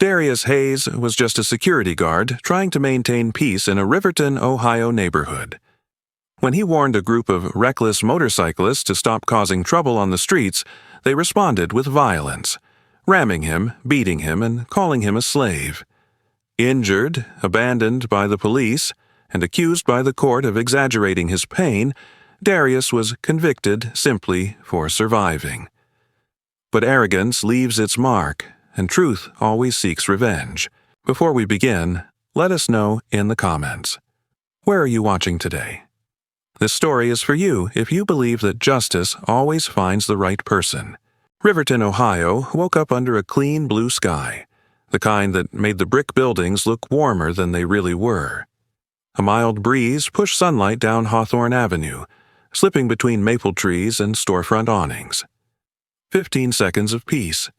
Darius Hayes was just a security guard trying to maintain peace in a Riverton, Ohio neighborhood. When he warned a group of reckless motorcyclists to stop causing trouble on the streets, they responded with violence, ramming him, beating him, and calling him a slave. Injured, abandoned by the police, and accused by the court of exaggerating his pain, Darius was convicted simply for surviving. But arrogance leaves its mark, and truth always seeks revenge. Before we begin, let us know in the comments. Where are you watching today? This story is for you if you believe that justice always finds the right person. Riverton, Ohio woke up under a clean blue sky, the kind that made the brick buildings look warmer than they really were. A mild breeze pushed sunlight down Hawthorne Avenue, slipping between maple trees and storefront awnings. 15 seconds of peace,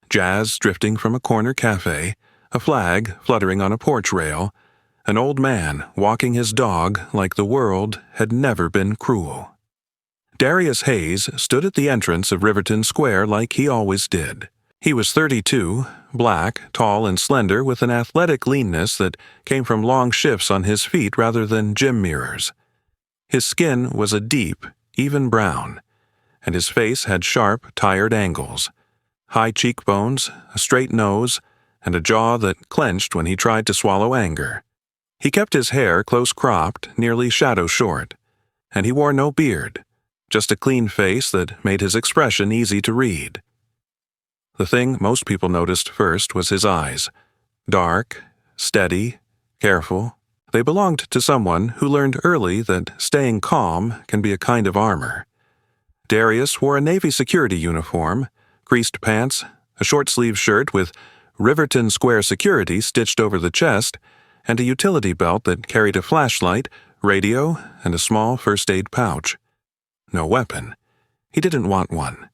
jazz drifting from a corner cafe, a flag fluttering on a porch rail, an old man walking his dog like the world had never been cruel. Darius Hayes stood at the entrance of Riverton Square like he always did. He was 32, black, tall and slender, with an athletic leanness that came from long shifts on his feet rather than gym mirrors. His skin was a deep, even brown, and his face had sharp, tired angles, high cheekbones, a straight nose, and a jaw that clenched when he tried to swallow anger. He kept his hair close-cropped, nearly shadow-short, and he wore no beard, just a clean face that made his expression easy to read. The thing most people noticed first was his eyes. Dark, steady, careful. They belonged to someone who learned early that staying calm can be a kind of armor. Darius wore a Navy security uniform, creased pants, a short-sleeved shirt with Riverton Square Security stitched over the chest, and a utility belt that carried a flashlight, radio, and a small first-aid pouch. No weapon. He didn't want one.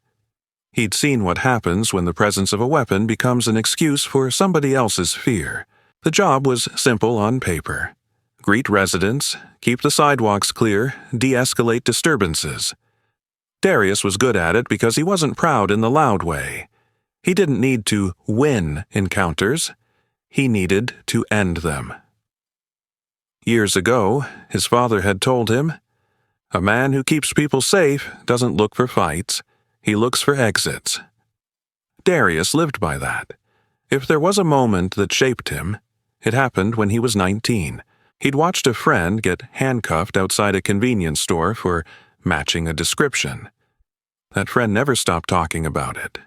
He'd seen what happens when the presence of a weapon becomes an excuse for somebody else's fear. The job was simple on paper. Greet residents, keep the sidewalks clear, de-escalate disturbances. Darius was good at it because he wasn't proud in the loud way. He didn't need to win encounters. He needed to end them. Years ago, his father had told him, "A man who keeps people safe doesn't look for fights. He looks for exits." Darius lived by that. If there was a moment that shaped him, it happened when he was 19. He'd watched a friend get handcuffed outside a convenience store for matching a description. That friend never stopped talking about it.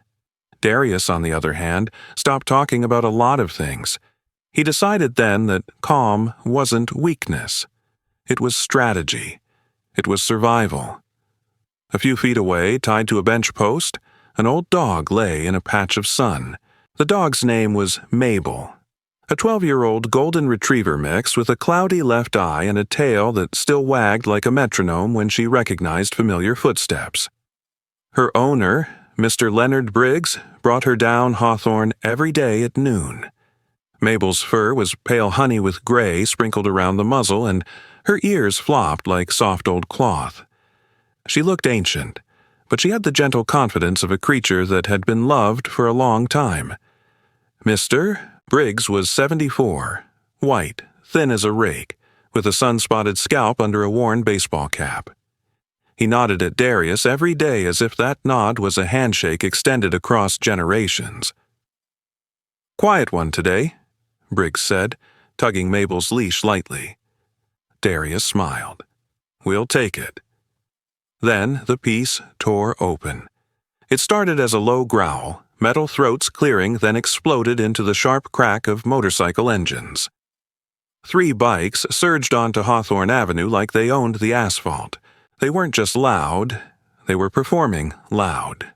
Darius, on the other hand, stopped talking about a lot of things. He decided then that calm wasn't weakness. It was strategy. It was survival. A few feet away, tied to a bench post, an old dog lay in a patch of sun. The dog's name was Mabel, a 12-year-old golden retriever mix with a cloudy left eye and a tail that still wagged like a metronome when she recognized familiar footsteps. Her owner, Mr. Leonard Briggs, brought her down Hawthorne every day at noon. Mabel's fur was pale honey with gray sprinkled around the muzzle, and her ears flopped like soft old cloth. She looked ancient, but she had the gentle confidence of a creature that had been loved for a long time. Mr. Briggs was 74, white, thin as a rake, with a sun-spotted scalp under a worn baseball cap. He nodded at Darius every day as if that nod was a handshake extended across generations. "Quiet one today," Briggs said, tugging Mabel's leash lightly. Darius smiled. "We'll take it." Then the piece tore open. It started as a low growl, metal throats clearing, then exploded into the sharp crack of motorcycle engines. 3 bikes surged onto Hawthorne Avenue like they owned the asphalt. They weren't just loud, they were performing loud.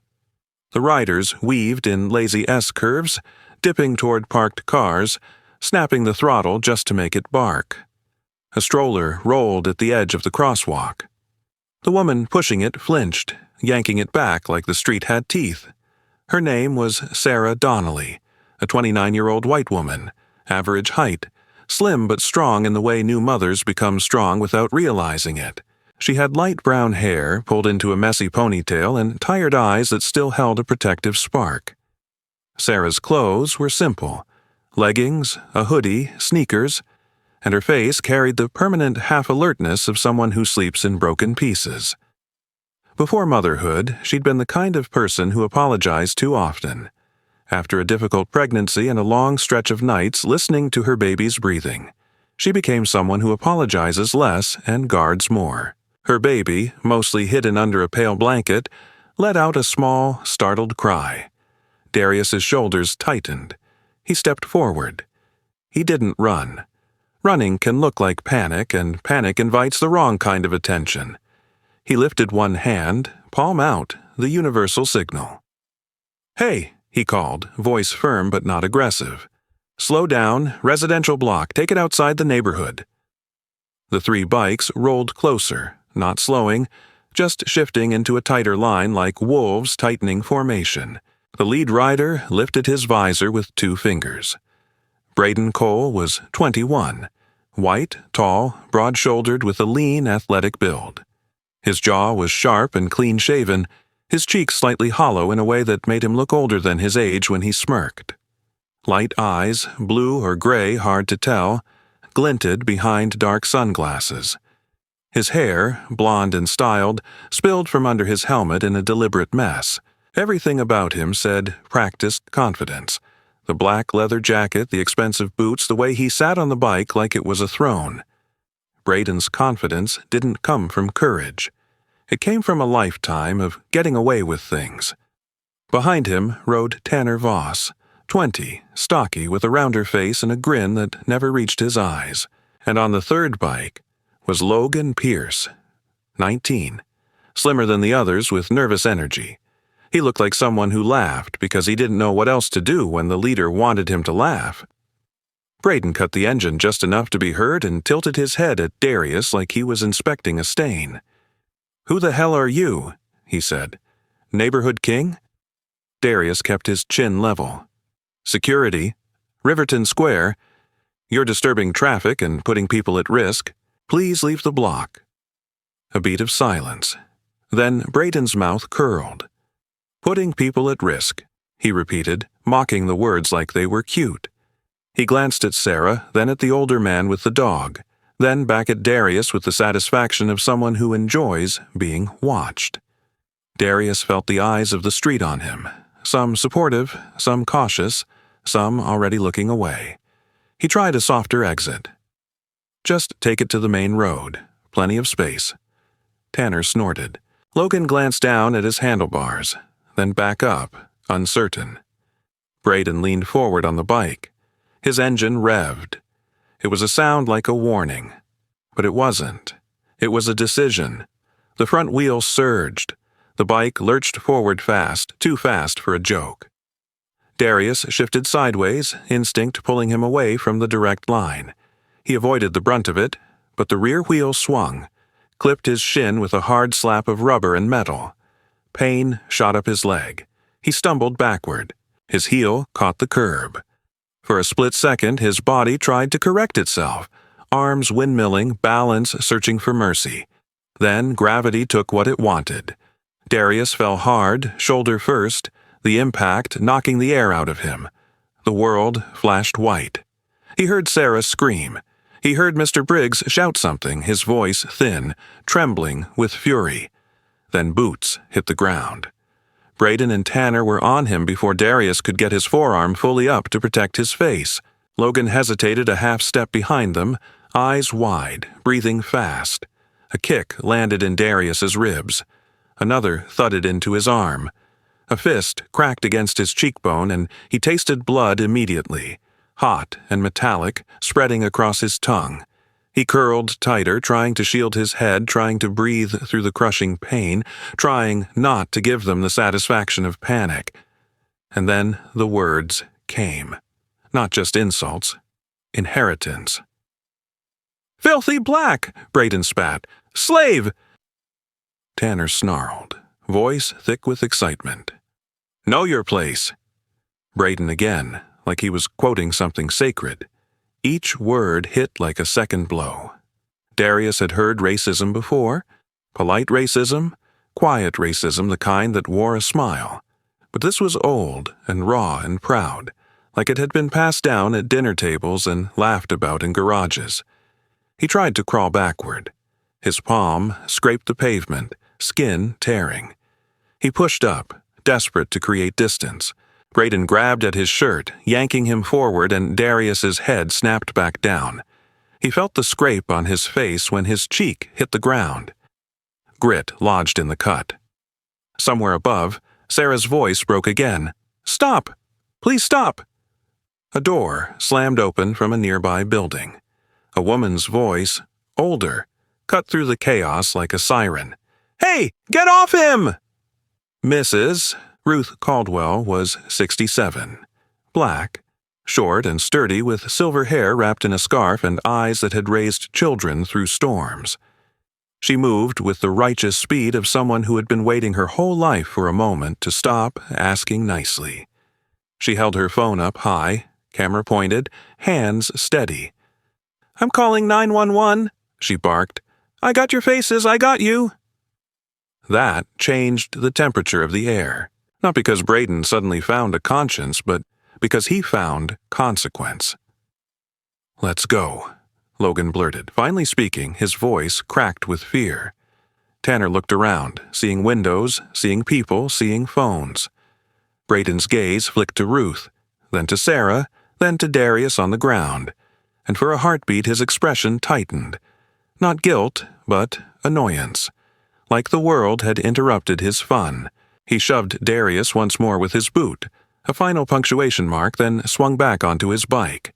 The riders weaved in lazy S-curves, dipping toward parked cars, snapping the throttle just to make it bark. A stroller rolled at the edge of the crosswalk. The woman pushing it flinched, yanking it back like the street had teeth. Her name was Sarah Donnelly, a 29-year-old white woman, average height, slim but strong in the way new mothers become strong without realizing it. She had light brown hair pulled into a messy ponytail and tired eyes that still held a protective spark. Sarah's clothes were simple, leggings, a hoodie, sneakers, and her face carried the permanent half-alertness of someone who sleeps in broken pieces. Before motherhood, she'd been the kind of person who apologized too often. After a difficult pregnancy and a long stretch of nights listening to her baby's breathing, she became someone who apologizes less and guards more. Her baby, mostly hidden under a pale blanket, let out a small, startled cry. Darius's shoulders tightened. He stepped forward. He didn't run. Running can look like panic, and panic invites the wrong kind of attention. He lifted one hand, palm out, the universal signal. "Hey," he called, voice firm but not aggressive. "Slow down, residential block, take it outside the neighborhood." The 3 bikes rolled closer, not slowing, just shifting into a tighter line like wolves tightening formation. The lead rider lifted his visor with 2 fingers. Braden Cole was 21, white, tall, broad-shouldered with a lean, athletic build. His jaw was sharp and clean-shaven, his cheeks slightly hollow in a way that made him look older than his age when he smirked. Light eyes, blue or gray hard to tell, glinted behind dark sunglasses. His hair, blonde and styled, spilled from under his helmet in a deliberate mess. Everything about him said practiced confidence. The black leather jacket, the expensive boots, the way he sat on the bike like it was a throne. Braden's confidence didn't come from courage. It came from a lifetime of getting away with things. Behind him rode Tanner Voss, 20, stocky with a rounder face and a grin that never reached his eyes. And on the 3rd bike was Logan Pierce, 19, slimmer than the others with nervous energy. He looked like someone who laughed because he didn't know what else to do when the leader wanted him to laugh. Braden cut the engine just enough to be heard and tilted his head at Darius like he was inspecting a stain. "Who the hell are you?" he said. "Neighborhood king?" Darius kept his chin level. "Security. Riverton Square. You're disturbing traffic and putting people at risk. Please leave the block." A beat of silence. Then Braden's mouth curled. "Putting people at risk," he repeated, mocking the words like they were cute. He glanced at Sarah, then at the older man with the dog, then back at Darius with the satisfaction of someone who enjoys being watched. Darius felt the eyes of the street on him, some supportive, some cautious, some already looking away. He tried a softer exit. "Just take it to the main road. Plenty of space." Tanner snorted. Logan glanced down at his handlebars, then back up, uncertain. Braden leaned forward on the bike. His engine revved. It was a sound like a warning. But it wasn't. It was a decision. The front wheel surged. The bike lurched forward fast, too fast for a joke. Darius shifted sideways, instinct pulling him away from the direct line. He avoided the brunt of it, but the rear wheel swung, clipped his shin with a hard slap of rubber and metal. Pain shot up his leg. He stumbled backward. His heel caught the curb. For a split second, his body tried to correct itself, arms windmilling, balance searching for mercy. Then gravity took what it wanted. Darius fell hard, shoulder first, the impact knocking the air out of him. The world flashed white. He heard Sarah scream. He heard Mr. Briggs shout something, his voice thin, trembling with fury. Then boots hit the ground. Braden and Tanner were on him before Darius could get his forearm fully up to protect his face. Logan hesitated a half step behind them, eyes wide, breathing fast. A kick landed in Darius's ribs. Another thudded into his arm. A fist cracked against his cheekbone, and he tasted blood immediately, hot and metallic, spreading across his tongue. He curled tighter, trying to shield his head, trying to breathe through the crushing pain, trying not to give them the satisfaction of panic. And then the words came. Not just insults. Inheritance. "Filthy black!" Braden spat. "Slave!" Tanner snarled, voice thick with excitement. "Know your place." Braden again, like he was quoting something sacred. Each word hit like a second blow. Darius had heard racism before. Polite racism, quiet racism, the kind that wore a smile. But this was old and raw and proud, like it had been passed down at dinner tables and laughed about in garages. He tried to crawl backward. His palm scraped the pavement, skin tearing. He pushed up, desperate to create distance. Braden grabbed at his shirt, yanking him forward, and Darius's head snapped back down. He felt the scrape on his face when his cheek hit the ground. Grit lodged in the cut. Somewhere above, Sarah's voice broke again. "Stop! Please stop!" A door slammed open from a nearby building. A woman's voice, older, cut through the chaos like a siren. "Hey, get off him!" Mrs. Ruth Caldwell was 67, black, short and sturdy with silver hair wrapped in a scarf and eyes that had raised children through storms. She moved with the righteous speed of someone who had been waiting her whole life for a moment to stop asking nicely. She held her phone up high, camera pointed, hands steady. "I'm calling 911, she barked. "I got your faces, I got you." That changed the temperature of the air, not because Braden suddenly found a conscience, but because he found consequence. "Let's go," Logan blurted, finally speaking, his voice cracked with fear. Tanner looked around, seeing windows, seeing people, seeing phones. Braden's gaze flicked to Ruth, then to Sarah, then to Darius on the ground, and for a heartbeat his expression tightened. Not guilt, but annoyance. Like the world had interrupted his fun. He shoved Darius once more with his boot, a final punctuation mark, then swung back onto his bike.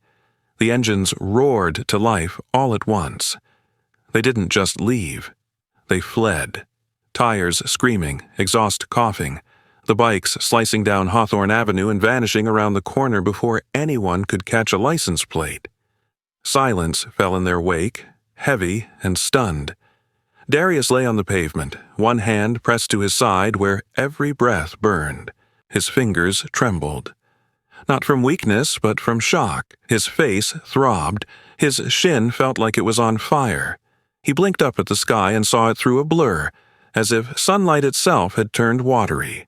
The engines roared to life all at once. They didn't just leave. They fled. Tires screaming, exhaust coughing, the bikes slicing down Hawthorne Avenue and vanishing around the corner before anyone could catch a license plate. Silence fell in their wake, heavy and stunned. Darius lay on the pavement, one hand pressed to his side where every breath burned. His fingers trembled. Not from weakness, but from shock. His face throbbed. His shin felt like it was on fire. He blinked up at the sky and saw it through a blur, as if sunlight itself had turned watery.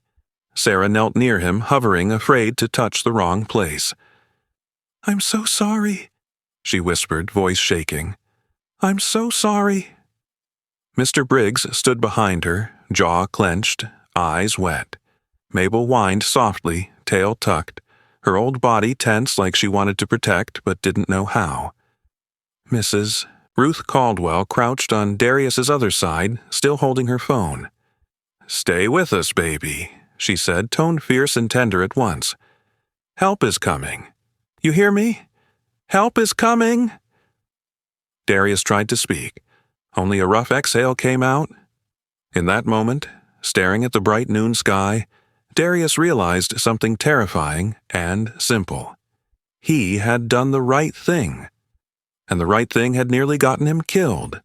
Sarah knelt near him, hovering, afraid to touch the wrong place. "I'm so sorry," she whispered, voice shaking. "I'm so sorry." Mr. Briggs stood behind her, jaw clenched, eyes wet. Mabel whined softly, tail tucked, her old body tense like she wanted to protect but didn't know how. Mrs. Ruth Caldwell crouched on Darius's other side, still holding her phone. "Stay with us, baby," she said, tone fierce and tender at once. "Help is coming. You hear me? Help is coming." Darius tried to speak. Only a rough exhale came out. In that moment, staring at the bright noon sky, Darius realized something terrifying and simple. He had done the right thing, and the right thing had nearly gotten him killed.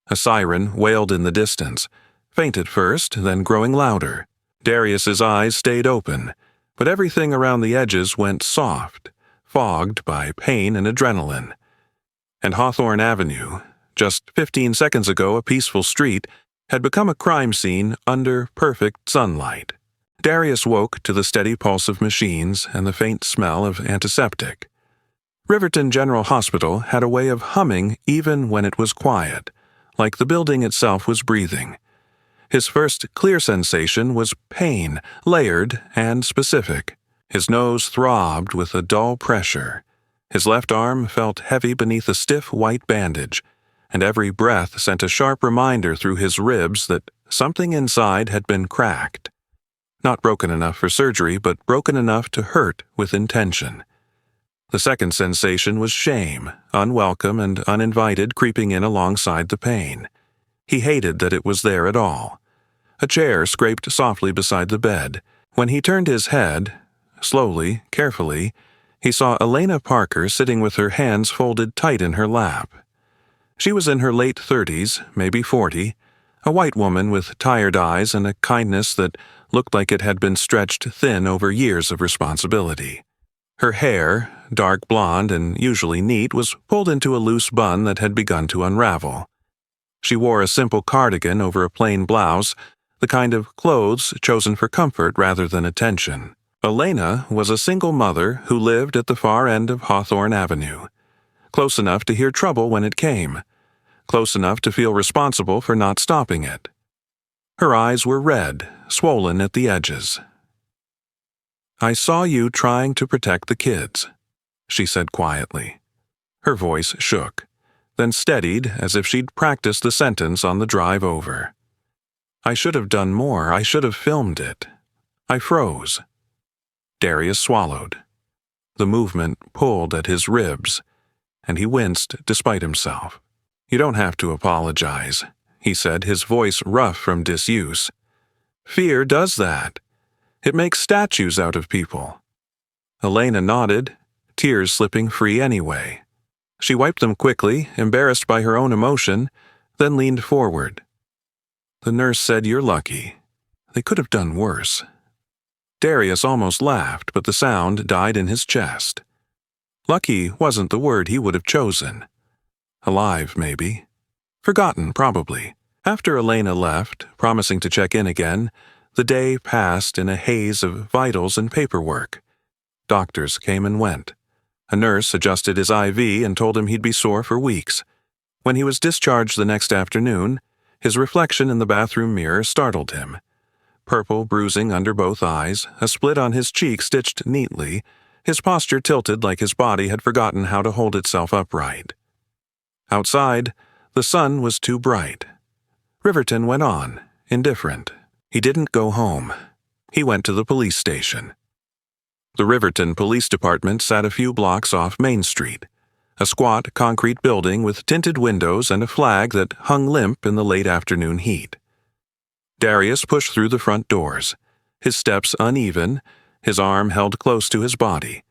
A siren wailed in the distance, faint at first, then growing louder. Darius's eyes stayed open, but everything around the edges went soft, fogged by pain and adrenaline. And Hawthorne Avenue, just 15 seconds ago a peaceful street, had become a crime scene under perfect sunlight. Darius woke to the steady pulse of machines and the faint smell of antiseptic. Riverton General Hospital had a way of humming even when it was quiet, like the building itself was breathing. His first clear sensation was pain, layered and specific. His nose throbbed with a dull pressure. His left arm felt heavy beneath a stiff white bandage, and every breath sent a sharp reminder through his ribs that something inside had been cracked. Not broken enough for surgery, but broken enough to hurt with intention. The second sensation was shame, unwelcome and uninvited, creeping in alongside the pain. He hated that it was there at all. A chair scraped softly beside the bed. When he turned his head, slowly, carefully, he saw Elena Parker sitting with her hands folded tight in her lap. She was in her late 30s, maybe 40, a white woman with tired eyes and a kindness that looked like it had been stretched thin over years of responsibility. Her hair, dark blonde and usually neat, was pulled into a loose bun that had begun to unravel. She wore a simple cardigan over a plain blouse, the kind of clothes chosen for comfort rather than attention. Elena was a single mother who lived at the far end of Hawthorne Avenue, close enough to hear trouble when it came, close enough to feel responsible for not stopping it. Her eyes were red, swollen at the edges. "I saw you trying to protect the kids," she said quietly. Her voice shook, then steadied as if she'd practiced the sentence on the drive over. "I should have done more. I should have filmed it. I froze." Darius swallowed. The movement pulled at his ribs, and he winced despite himself. "You don't have to apologize," he said, his voice rough from disuse. "Fear does that. It makes statues out of people." Elena nodded, tears slipping free anyway. She wiped them quickly, embarrassed by her own emotion, then leaned forward. "The nurse said you're lucky. They could have done worse." Darius almost laughed, but the sound died in his chest. Lucky wasn't the word he would have chosen. Alive, maybe. Forgotten, probably. After Elena left, promising to check in again, the day passed in a haze of vitals and paperwork. Doctors came and went. A nurse adjusted his IV and told him he'd be sore for weeks. When he was discharged the next afternoon, his reflection in the bathroom mirror startled him. Purple bruising under both eyes, a split on his cheek stitched neatly, his posture tilted like his body had forgotten how to hold itself upright. Outside, the sun was too bright. Riverton went on, indifferent. He didn't go home. He went to the police station. The Riverton Police Department sat a few blocks off Main Street, a squat concrete building with tinted windows and a flag that hung limp in the late afternoon heat. Darius pushed through the front doors, his steps uneven, his arm held close to his body.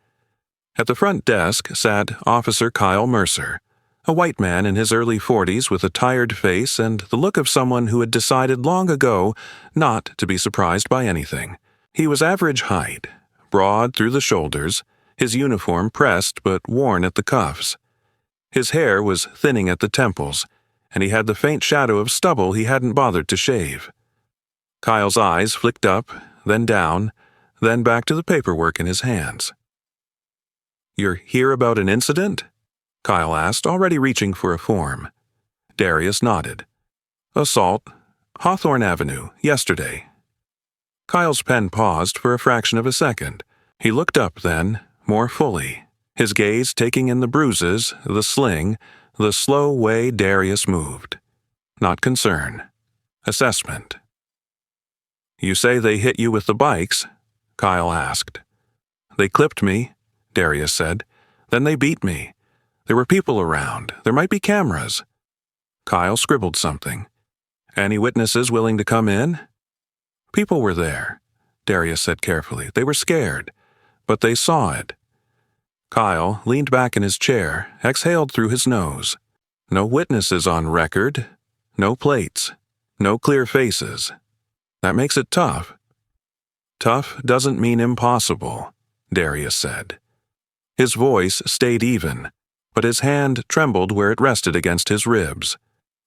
At the front desk sat Officer Kyle Mercer, a white man in his early 40s with a tired face and the look of someone who had decided long ago not to be surprised by anything. He was average height, broad through the shoulders, his uniform pressed but worn at the cuffs. His hair was thinning at the temples, and he had the faint shadow of stubble he hadn't bothered to shave. Kyle's eyes flicked up, then down, then back to the paperwork in his hands. "You're here about an incident?" Kyle asked, already reaching for a form. Darius nodded. "Assault. Hawthorne Avenue, yesterday." Kyle's pen paused for a fraction of a second. He looked up then, more fully, his gaze taking in the bruises, the sling, the slow way Darius moved. Not concern. Assessment. "You say they hit you with the bikes?" Kyle asked. "They clipped me," Darius said. "Then they beat me. There were people around. There might be cameras." Kyle scribbled something. "Any witnesses willing to come in?" "People were there," Darius said carefully. "They were scared, but they saw it." Kyle leaned back in his chair, exhaled through his nose. "No witnesses on record. No plates. No clear faces. That makes it tough." "Tough doesn't mean impossible," Darius said. His voice stayed even, but his hand trembled where it rested against his ribs.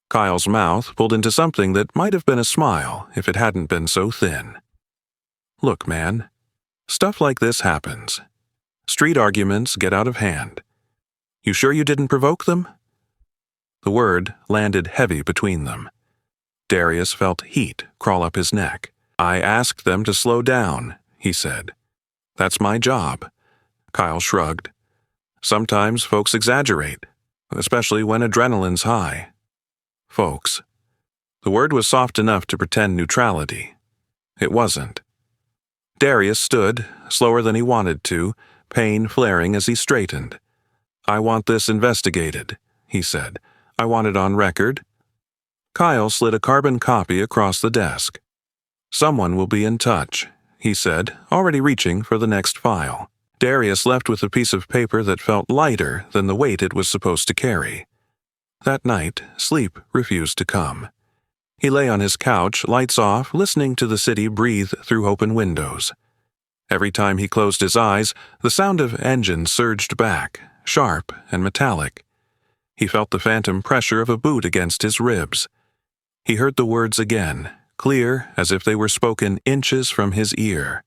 Kyle's mouth pulled into something that might have been a smile if it hadn't been so thin. "Look, man, stuff like this happens. Street arguments get out of hand. You sure you didn't provoke them?" The word landed heavy between them. Darius felt heat crawl up his neck. "I asked them to slow down," he said. "That's my job." Kyle shrugged. "Sometimes folks exaggerate, especially when adrenaline's high." Folks. The word was soft enough to pretend neutrality. It wasn't. Darius stood, slower than he wanted to, pain flaring as he straightened. "I want this investigated," he said. "I want it on record." Kyle slid a carbon copy across the desk. "Someone will be in touch," he said, already reaching for the next file. Darius left with a piece of paper that felt lighter than the weight it was supposed to carry. That night, sleep refused to come. He lay on his couch, lights off, listening to the city breathe through open windows. Every time he closed his eyes, the sound of engines surged back, sharp and metallic. He felt the phantom pressure of a boot against his ribs. He heard the words again, clear as if they were spoken inches from his ear.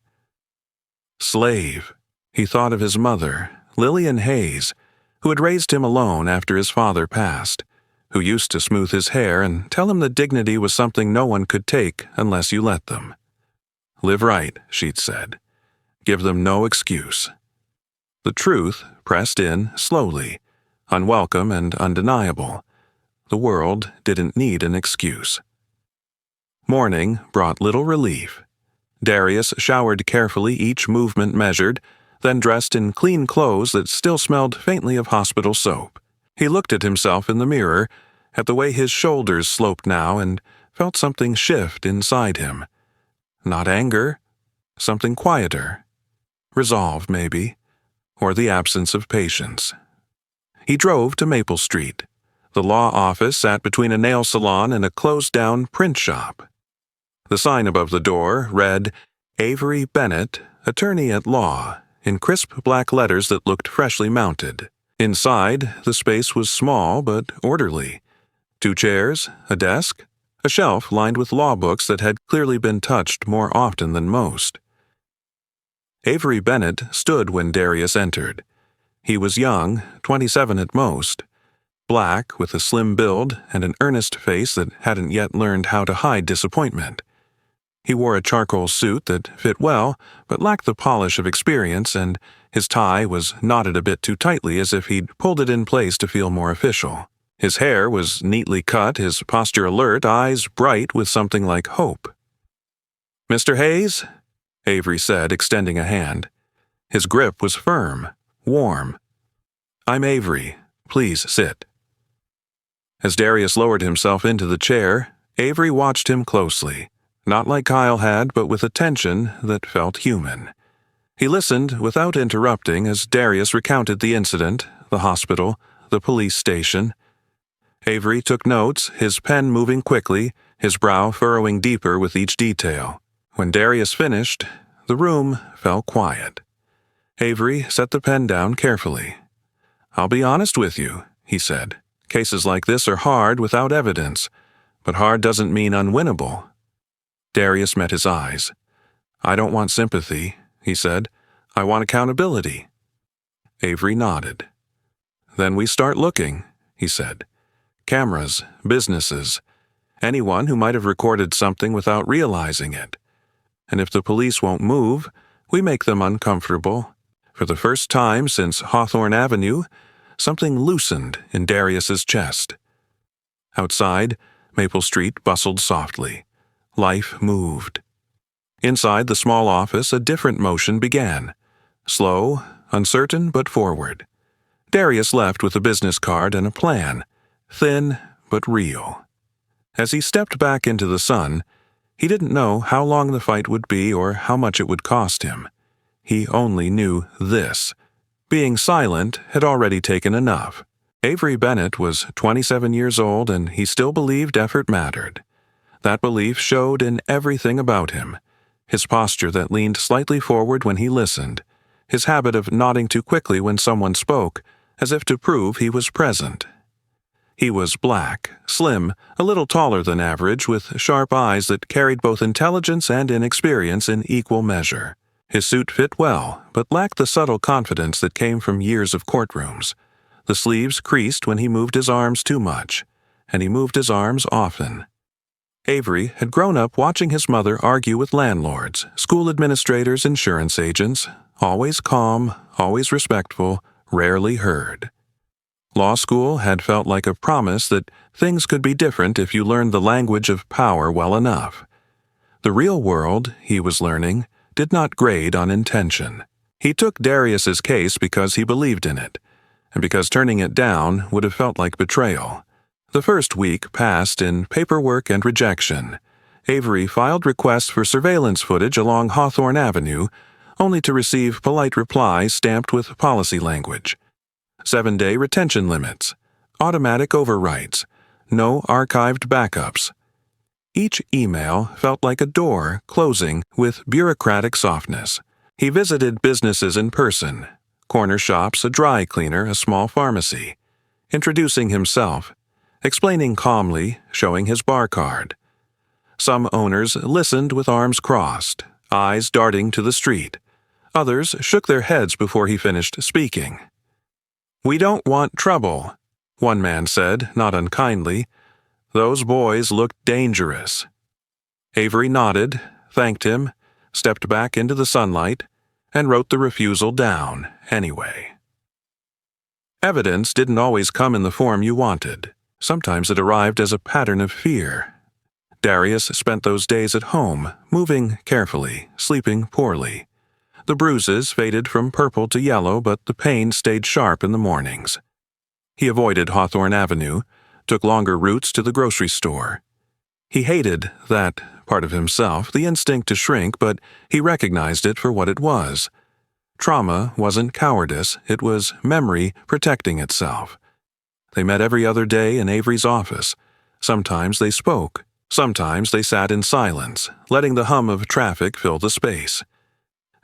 Slave. He thought of his mother, Lillian Hayes, who had raised him alone after his father passed, who used to smooth his hair and tell him that dignity was something no one could take unless you let them. Live right, she'd said. Give them no excuse. The truth pressed in slowly, unwelcome and undeniable. The world didn't need an excuse. Morning brought little relief. Darius showered carefully, each movement measured, then dressed in clean clothes that still smelled faintly of hospital soap. He looked at himself in the mirror, at the way his shoulders sloped now, and felt something shift inside him. Not anger, something quieter. Resolve, maybe, or the absence of patience. He drove to Maple Street. The law office sat between a nail salon and a closed-down print shop. The sign above the door read, Avery Bennett, Attorney at Law, in crisp black letters that looked freshly mounted. Inside, the space was small but orderly. 2 chairs, a desk, a shelf lined with law books that had clearly been touched more often than most. Avery Bennett stood when Darius entered. He was young, 27 at most, black with a slim build and an earnest face that hadn't yet learned how to hide disappointment. He wore a charcoal suit that fit well but lacked the polish of experience, and his tie was knotted a bit too tightly as if he'd pulled it in place to feel more official. His hair was neatly cut, his posture alert, eyes bright with something like hope. "Mr. Hayes?" Avery said, extending a hand. His grip was firm, warm. "I'm Avery. Please sit." As Darius lowered himself into the chair, Avery watched him closely, not like Kyle had, but with attention that felt human. He listened without interrupting as Darius recounted the incident, the hospital, the police station. Avery took notes, his pen moving quickly, his brow furrowing deeper with each detail. When Darius finished, the room fell quiet. Avery set the pen down carefully. "I'll be honest with you," he said. "Cases like this are hard without evidence, but hard doesn't mean unwinnable." Darius met his eyes. "I don't want sympathy," he said. "I want accountability." Avery nodded. "Then we start looking," he said. "Cameras, businesses, anyone who might have recorded something without realizing it. And if the police won't move, we make them uncomfortable." For the first time since Hawthorne Avenue, something loosened in Darius's chest. Outside, Maple Street bustled softly. Life moved. Inside the small office, a different motion began. Slow, uncertain, but forward. Darius left with a business card and a plan, thin but real. As he stepped back into the sun, he didn't know how long the fight would be or how much it would cost him. He only knew this. Being silent had already taken enough. Avery Bennett was 27 years old, and he still believed effort mattered. That belief showed in everything about him. His posture that leaned slightly forward when he listened, his habit of nodding too quickly when someone spoke, as if to prove he was present. He was black, slim, a little taller than average, with sharp eyes that carried both intelligence and inexperience in equal measure. His suit fit well, but lacked the subtle confidence that came from years of courtrooms. The sleeves creased when he moved his arms too much, and he moved his arms often. Avery had grown up watching his mother argue with landlords, school administrators, insurance agents, always calm, always respectful, rarely heard. Law school had felt like a promise that things could be different if you learned the language of power well enough. The real world, he was learning, did not grade on intention. He took Darius's case because he believed in it, and because turning it down would have felt like betrayal. The first week passed in paperwork and rejection. Avery filed requests for surveillance footage along Hawthorne Avenue, only to receive polite replies stamped with policy language. 7-day retention limits, automatic overwrites, no archived backups. Each email felt like a door closing with bureaucratic softness. He visited businesses in person, corner shops, a dry cleaner, a small pharmacy, introducing himself, explaining calmly, showing his bar card. Some owners listened with arms crossed, eyes darting to the street. Others shook their heads before he finished speaking. "We don't want trouble," one man said, not unkindly. "Those boys looked dangerous." Avery nodded, thanked him, stepped back into the sunlight, and wrote the refusal down anyway. Evidence didn't always come in the form you wanted. Sometimes it arrived as a pattern of fear. Darius spent those days at home, moving carefully, sleeping poorly. The bruises faded from purple to yellow, but the pain stayed sharp in the mornings. He avoided Hawthorne Avenue, took longer routes to the grocery store. He hated that part of himself, the instinct to shrink, but he recognized it for what it was. Trauma wasn't cowardice, it was memory protecting itself. They met every other day in Avery's office. Sometimes they spoke. Sometimes they sat in silence, letting the hum of traffic fill the space.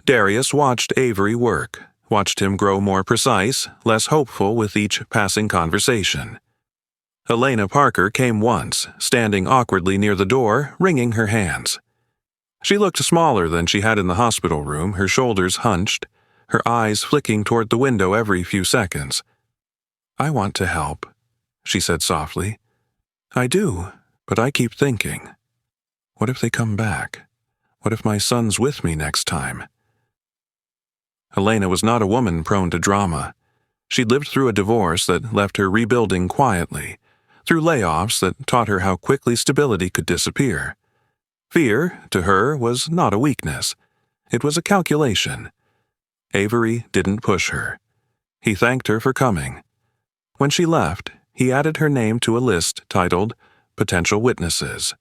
Darius watched Avery work, watched him grow more precise, less hopeful with each passing conversation. Elena Parker came once, standing awkwardly near the door, wringing her hands. She looked smaller than she had in the hospital room, her shoulders hunched, her eyes flicking toward the window every few seconds. "I want to help," she said softly. "I do, but I keep thinking. What if they come back? What if my son's with me next time?" Elena was not a woman prone to drama. She'd lived through a divorce that left her rebuilding quietly, through layoffs that taught her how quickly stability could disappear. Fear, to her, was not a weakness. It was a calculation. Avery didn't push her. He thanked her for coming. When she left, he added her name to a list titled Potential Witnesses,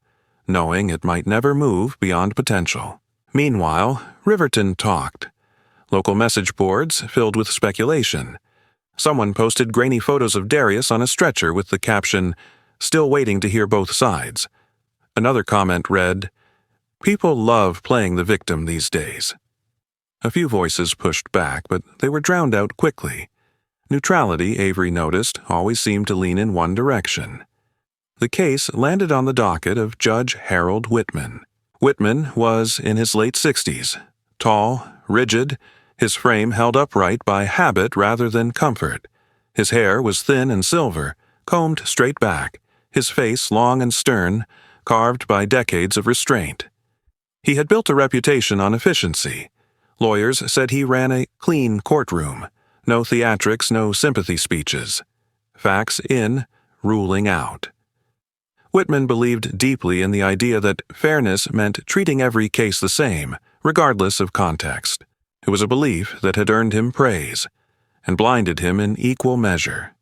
knowing it might never move beyond potential. Meanwhile, Riverton talked. Local message boards filled with speculation. Someone posted grainy photos of Darius on a stretcher with the caption, "Still waiting to hear both sides." Another comment read, "People love playing the victim these days." A few voices pushed back, but they were drowned out quickly. Neutrality, Avery noticed, always seemed to lean in one direction. The case landed on the docket of Judge Harold Whitman. Whitman was in his late 60s, tall, rigid, his frame held upright by habit rather than comfort. His hair was thin and silver, combed straight back, his face long and stern, carved by decades of restraint. He had built a reputation on efficiency. Lawyers said he ran a clean courtroom, no theatrics, no sympathy speeches. Facts in, ruling out. Whitman believed deeply in the idea that fairness meant treating every case the same, regardless of context. It was a belief that had earned him praise and blinded him in equal measure.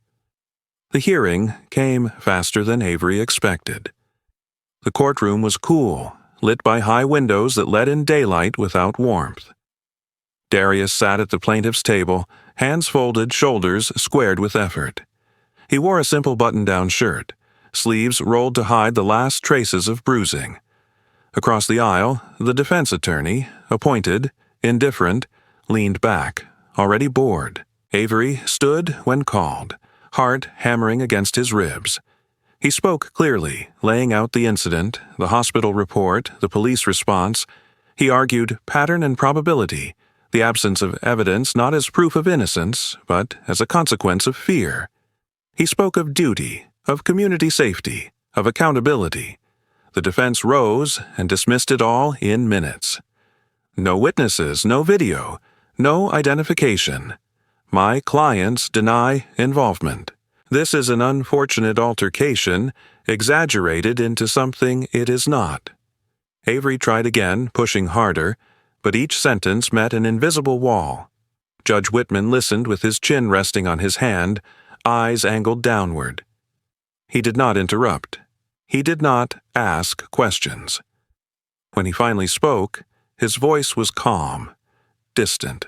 The hearing came faster than Avery expected. The courtroom was cool, lit by high windows that let in daylight without warmth. Darius sat at the plaintiff's table, hands folded, shoulders squared with effort. He wore a simple button-down shirt, sleeves rolled to hide the last traces of bruising. Across the aisle, the defense attorney, appointed, indifferent, leaned back, already bored. Avery stood when called, heart hammering against his ribs. He spoke clearly, laying out the incident, the hospital report, the police response. He argued pattern and probability, the absence of evidence not as proof of innocence, but as a consequence of fear. He spoke of duty, of community safety, of accountability. The defense rose and dismissed it all in minutes. No witnesses, no video, no identification. My clients deny involvement. This is an unfortunate altercation, exaggerated into something it is not. Avery tried again, pushing harder, but each sentence met an invisible wall. Judge Whitman listened with his chin resting on his hand, eyes angled downward. He did not interrupt. He did not ask questions. When he finally spoke, his voice was calm, distant.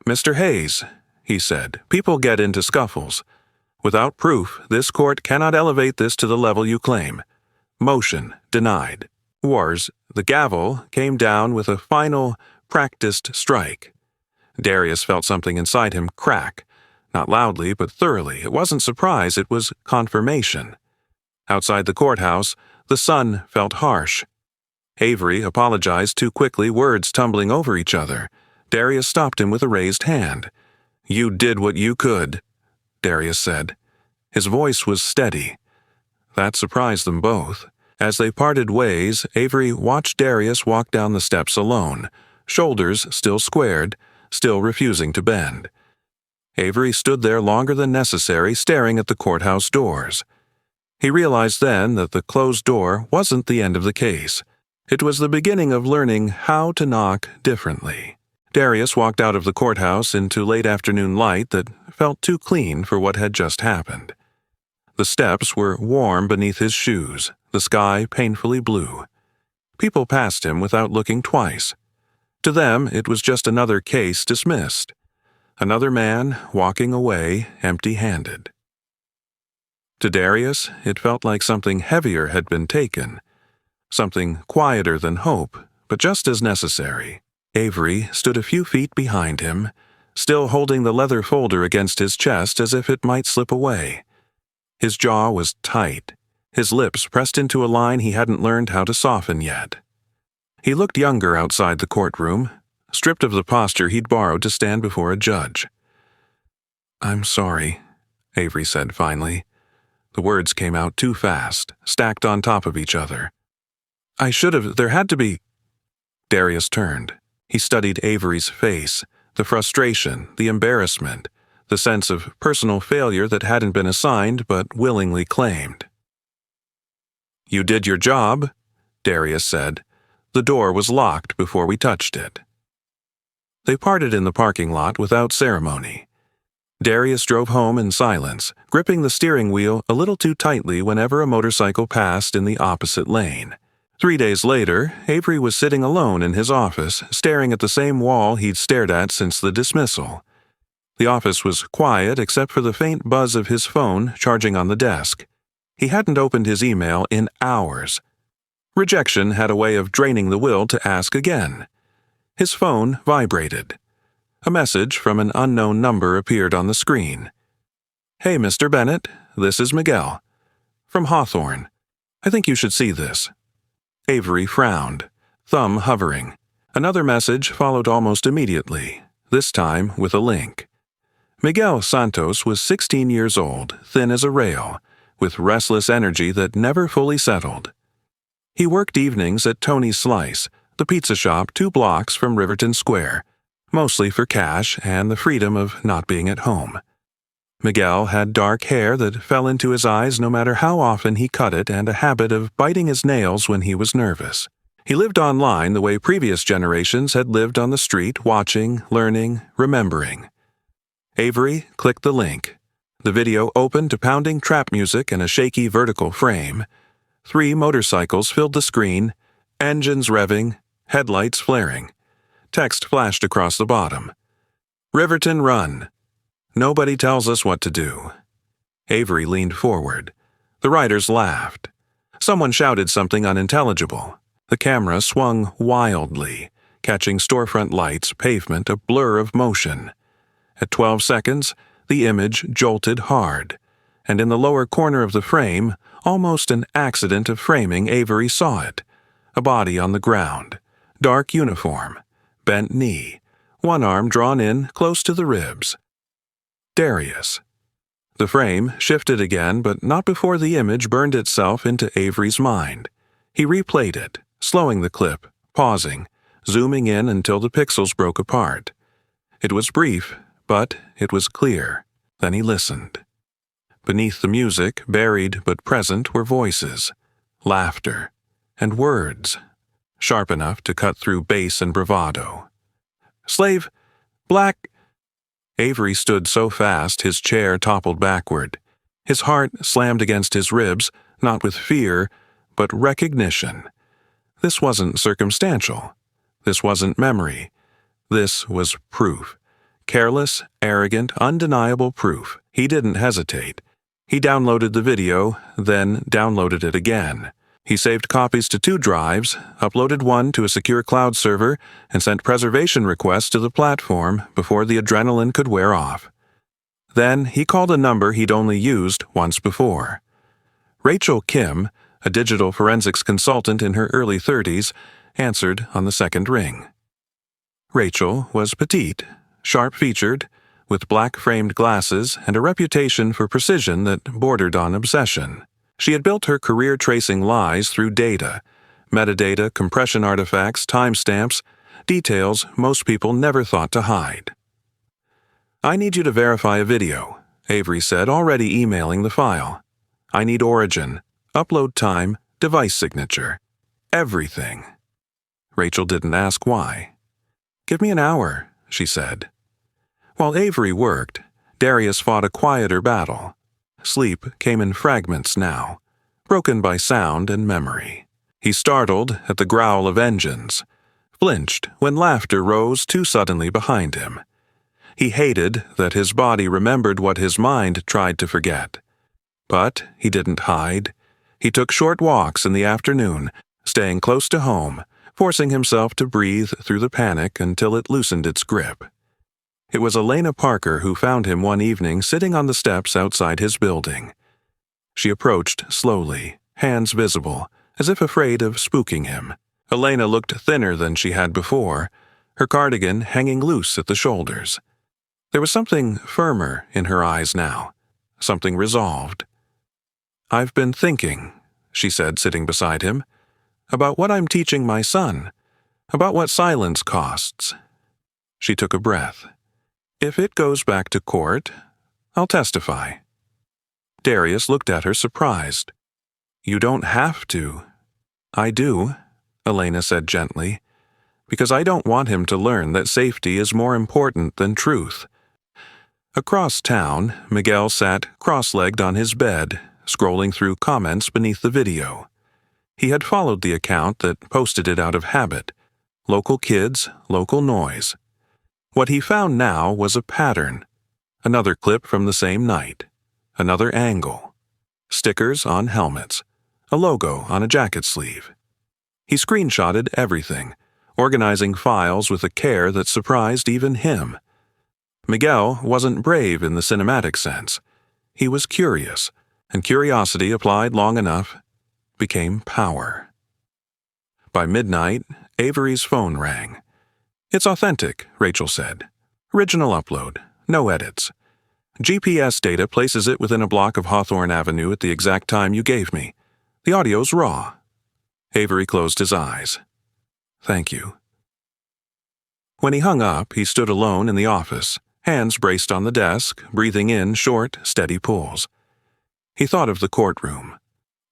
"Mr. Hayes," he said, "people get into scuffles. Without proof, this court cannot elevate this to the level you claim. Motion denied." The gavel came down with a final, practiced strike. Darius felt something inside him crack, not loudly but thoroughly. It wasn't surprise, it was confirmation. Outside the courthouse, the sun felt harsh. Avery apologized too quickly, words tumbling over each other. Darius stopped him with a raised hand. "You did what you could," Darius said. His voice was steady. That surprised them both. As they parted ways, Avery watched Darius walk down the steps alone, shoulders still squared, still refusing to bend. Avery stood there longer than necessary, staring at the courthouse doors. He realized then that the closed door wasn't the end of the case. It was the beginning of learning how to knock differently. Darius walked out of the courthouse into late afternoon light that felt too clean for what had just happened. The steps were warm beneath his shoes, the sky painfully blue. People passed him without looking twice. To them, it was just another case dismissed. Another man walking away empty-handed. To Darius, it felt like something heavier had been taken. Something quieter than hope, but just as necessary. Avery stood a few feet behind him, still holding the leather folder against his chest as if it might slip away. His jaw was tight, his lips pressed into a line he hadn't learned how to soften yet. He looked younger outside the courtroom, stripped of the posture he'd borrowed to stand before a judge. "I'm sorry," Avery said finally. The words came out too fast, stacked on top of each other. There had to be." Darius turned. He studied Avery's face, the frustration, the embarrassment, the sense of personal failure that hadn't been assigned but willingly claimed. "You did your job," Darius said. "The door was locked before we touched it." They parted in the parking lot without ceremony. Darius drove home in silence, gripping the steering wheel a little too tightly whenever a motorcycle passed in the opposite lane. 3 days later, Avery was sitting alone in his office, staring at the same wall he'd stared at since the dismissal. The office was quiet except for the faint buzz of his phone charging on the desk. He hadn't opened his email in hours. Rejection had a way of draining the will to ask again. His phone vibrated. A message from an unknown number appeared on the screen. "Hey, Mr. Bennett, this is Miguel. From Hawthorne. I think you should see this." Avery frowned, thumb hovering. Another message followed almost immediately, this time with a link. Miguel Santos was 16 years old, thin as a rail, with restless energy that never fully settled. He worked evenings at Tony's Slice, the pizza shop 2 blocks from Riverton Square, mostly for cash and the freedom of not being at home. Miguel had dark hair that fell into his eyes no matter how often he cut it and a habit of biting his nails when he was nervous. He lived online the way previous generations had lived on the street, watching, learning, remembering. Avery clicked the link. The video opened to pounding trap music in a shaky vertical frame. 3 motorcycles filled the screen, engines revving, headlights flaring. Text flashed across the bottom. "Riverton Run. Nobody tells us what to do." Avery leaned forward. The writers laughed. Someone shouted something unintelligible. The camera swung wildly, catching storefront lights, pavement, a blur of motion. At 12 seconds, the image jolted hard, and in the lower corner of the frame, almost an accident of framing, Avery saw it. A body on the ground, dark uniform, bent knee, one arm drawn in close to the ribs. Darius. The frame shifted again, but not before the image burned itself into Avery's mind. He replayed it, slowing the clip, pausing, zooming in until the pixels broke apart. It was brief, but it was clear. Then he listened. Beneath the music, buried but present, were voices, laughter, and words, sharp enough to cut through bass and bravado. "Slave! Black!" Avery stood so fast his chair toppled backward. His heart slammed against his ribs, not with fear, but recognition. This wasn't circumstantial. This wasn't memory. This was proof. Careless, arrogant, undeniable proof. He didn't hesitate. He downloaded the video, then downloaded it again. He saved copies to 2 drives, uploaded one to a secure cloud server, and sent preservation requests to the platform before the adrenaline could wear off. Then he called a number he'd only used once before. Rachel Kim, a digital forensics consultant in her early 30s, answered on the second ring. Rachel was petite, sharp-featured, with black-framed glasses and a reputation for precision that bordered on obsession. She had built her career tracing lies through data, metadata, compression artifacts, timestamps, details most people never thought to hide. "I need you to verify a video," Avery said, already emailing the file. "I need origin, upload time, device signature. Everything." Rachel didn't ask why. "Give me an hour," she said. While Avery worked, Darius fought a quieter battle. Sleep came in fragments now, broken by sound and memory. He startled at the growl of engines, flinched when laughter rose too suddenly behind him. He hated that his body remembered what his mind tried to forget. But he didn't hide. He took short walks in the afternoon, staying close to home, forcing himself to breathe through the panic until it loosened its grip. It was Elena Parker who found him one evening sitting on the steps outside his building. She approached slowly, hands visible, as if afraid of spooking him. Elena looked thinner than she had before, her cardigan hanging loose at the shoulders. There was something firmer in her eyes now, something resolved. "I've been thinking," she said, sitting beside him, "about what I'm teaching my son, about what silence costs." She took a breath. "If it goes back to court, I'll testify." Darius looked at her surprised. "You don't have to." "I do," Elena said gently, "because I don't want him to learn that safety is more important than truth." Across town, Miguel sat cross-legged on his bed, scrolling through comments beneath the video. He had followed the account that posted it out of habit. Local kids, local noise. What he found now was a pattern. Another clip from the same night. Another angle. Stickers on helmets. A logo on a jacket sleeve. He screenshotted everything, organizing files with a care that surprised even him. Miguel wasn't brave in the cinematic sense. He was curious, and curiosity applied long enough became power. By midnight, Avery's phone rang. "It's authentic," Rachel said. "Original upload, no edits. GPS data places it within a block of Hawthorne Avenue at the exact time you gave me. The audio's raw." Avery closed his eyes. "Thank you." When he hung up, he stood alone in the office, hands braced on the desk, breathing in short, steady pulls. He thought of the courtroom,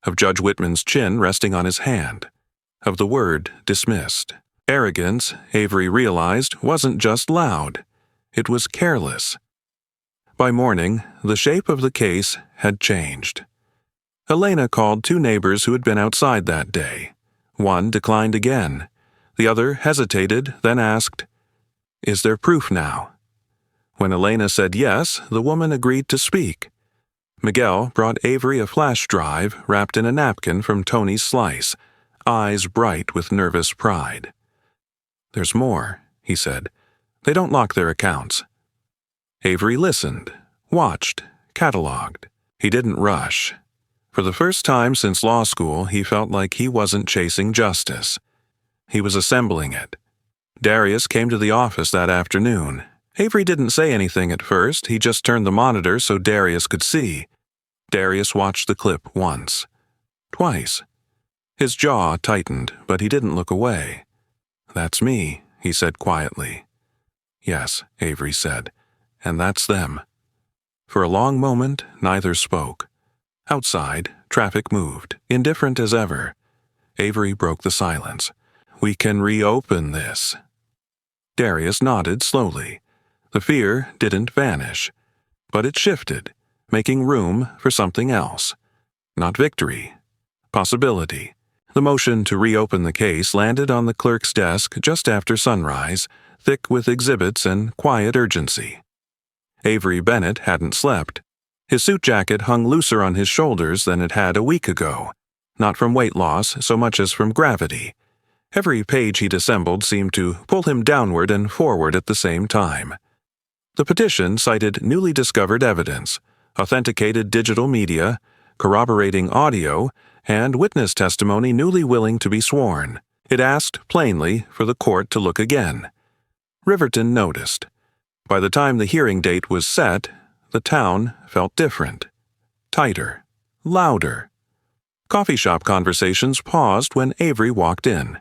of Judge Whitman's chin resting on his hand, of the word dismissed. Arrogance, Avery realized, wasn't just loud. It was careless. By morning, the shape of the case had changed. Elena called two neighbors who had been outside that day. One declined again. The other hesitated, then asked, "Is there proof now?" When Elena said yes, the woman agreed to speak. Miguel brought Avery a flash drive wrapped in a napkin from Tony's Slice, eyes bright with nervous pride. "There's more," he said. "They don't lock their accounts." Avery listened, watched, cataloged. He didn't rush. For the first time since law school, he felt like he wasn't chasing justice. He was assembling it. Darius came to the office that afternoon. Avery didn't say anything at first. He just turned the monitor so Darius could see. Darius watched the clip once. Twice. His jaw tightened, but he didn't look away. "That's me," he said quietly. "Yes," Avery said, "and that's them." For a long moment, neither spoke. Outside, traffic moved, indifferent as ever. Avery broke the silence. "We can reopen this." Darius nodded slowly. The fear didn't vanish, but it shifted, making room for something else. Not victory. Possibility. The motion to reopen the case landed on the clerk's desk just after sunrise, thick with exhibits and quiet urgency. Avery Bennett hadn't slept. His suit jacket hung looser on his shoulders than it had a week ago, not from weight loss so much as from gravity. Every page he'd assembled seemed to pull him downward and forward at the same time. The petition cited newly discovered evidence, authenticated digital media, corroborating audio, and witness testimony newly willing to be sworn. It asked plainly for the court to look again. Riverton noticed. By the time the hearing date was set, the town felt different, tighter, louder. Coffee shop conversations paused when Avery walked in.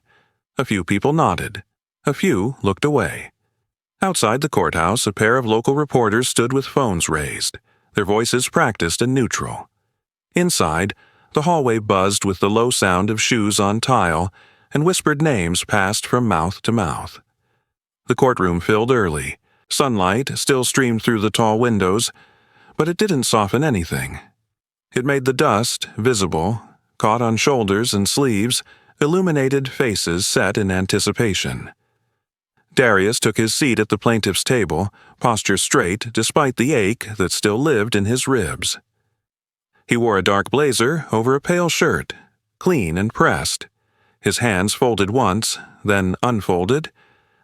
A few people nodded. A few looked away. Outside the courthouse, a pair of local reporters stood with phones raised, their voices practiced and neutral. Inside, the hallway buzzed with the low sound of shoes on tile, and whispered names passed from mouth to mouth. The courtroom filled early. Sunlight still streamed through the tall windows, but it didn't soften anything. It made the dust visible, caught on shoulders and sleeves, illuminated faces set in anticipation. Darius took his seat at the plaintiff's table, posture straight despite the ache that still lived in his ribs. He wore a dark blazer over a pale shirt, clean and pressed. His hands folded once, then unfolded,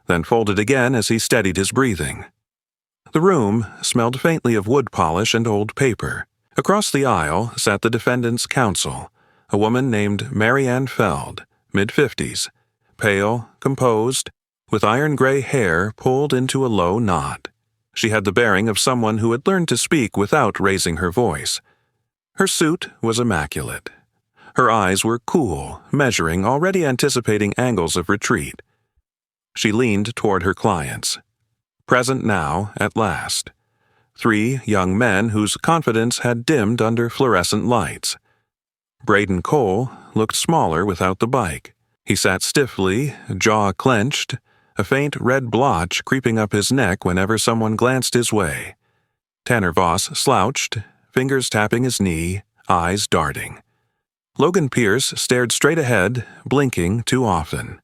then folded again as he steadied his breathing. The room smelled faintly of wood polish and old paper. Across the aisle sat the defendant's counsel, a woman named Marianne Feld, mid-50s, pale, composed, with iron-gray hair pulled into a low knot. She had the bearing of someone who had learned to speak without raising her voice. Her suit was immaculate. Her eyes were cool, measuring, already anticipating angles of retreat. She leaned toward her clients. Present now, at last. 3 young men whose confidence had dimmed under fluorescent lights. Braden Cole looked smaller without the bike. He sat stiffly, jaw clenched, a faint red blotch creeping up his neck whenever someone glanced his way. Tanner Voss slouched, fingers tapping his knee, eyes darting. Logan Pierce stared straight ahead, blinking too often.